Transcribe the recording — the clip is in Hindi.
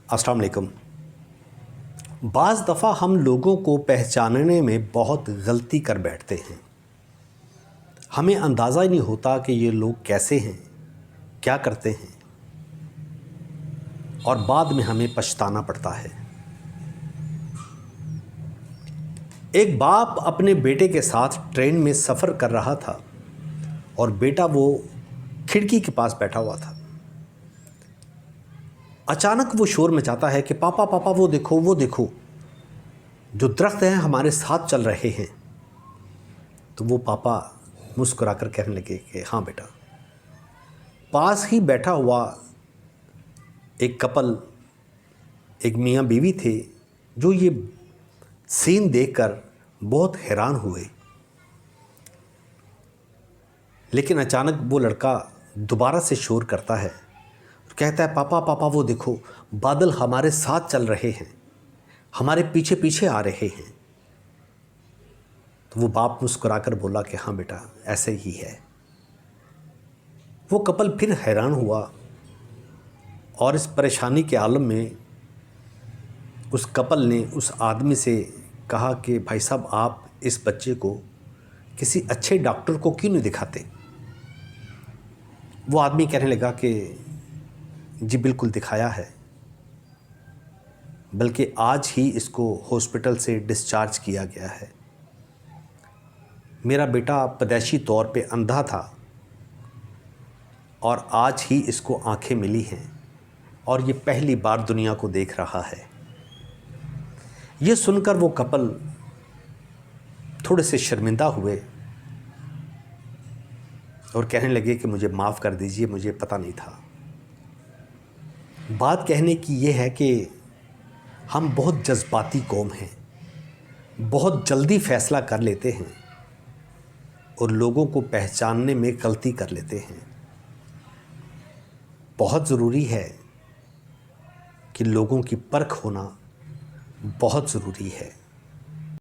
अस्सलाम वालेकुम। बाज़ दफ़ा हम लोगों को पहचानने में बहुत गलती कर बैठते हैं। हमें अंदाज़ा ही नहीं होता कि ये लोग कैसे हैं, क्या करते हैं, और बाद में हमें पछताना पड़ता है। एक बाप अपने बेटे के साथ ट्रेन में सफ़र कर रहा था और बेटा वो खिड़की के पास बैठा हुआ था। अचानक वो शोर मचाता है कि पापा पापा वो देखो, जो दरख्त हैं हमारे साथ चल रहे हैं। तो वो पापा मुस्कुराकर कहने लगे कि हाँ बेटा। पास ही बैठा हुआ एक कपल, एक मियाँ बीवी थे, जो ये सीन देखकर बहुत हैरान हुए। लेकिन अचानक वो लड़का दोबारा से शोर करता है, कहता है पापा पापा वो देखो, बादल हमारे साथ चल रहे हैं, हमारे पीछे पीछे आ रहे हैं। तो वो बाप मुस्कुराकर बोला कि हाँ बेटा ऐसे ही है। वो कपल फिर हैरान हुआ और इस परेशानी के आलम में उस कपल ने उस आदमी से कहा कि भाई साहब आप इस बच्चे को किसी अच्छे डॉक्टर को क्यों नहीं दिखाते। वो आदमी कहने लगा कि जी बिल्कुल दिखाया है, बल्कि आज ही इसको हॉस्पिटल से डिस्चार्ज किया गया है। मेरा बेटा पैदाइशी तौर पे अंधा था और आज ही इसको आंखें मिली हैं और ये पहली बार दुनिया को देख रहा है। ये सुनकर वो कपल थोड़े से शर्मिंदा हुए और कहने लगे कि मुझे माफ़ कर दीजिए, मुझे पता नहीं था। बात कहने की ये है कि हम बहुत जज्बाती कौम हैं, बहुत जल्दी फ़ैसला कर लेते हैं और लोगों को पहचानने में गलती कर लेते हैं। बहुत ज़रूरी है कि लोगों की परख होना बहुत ज़रूरी है।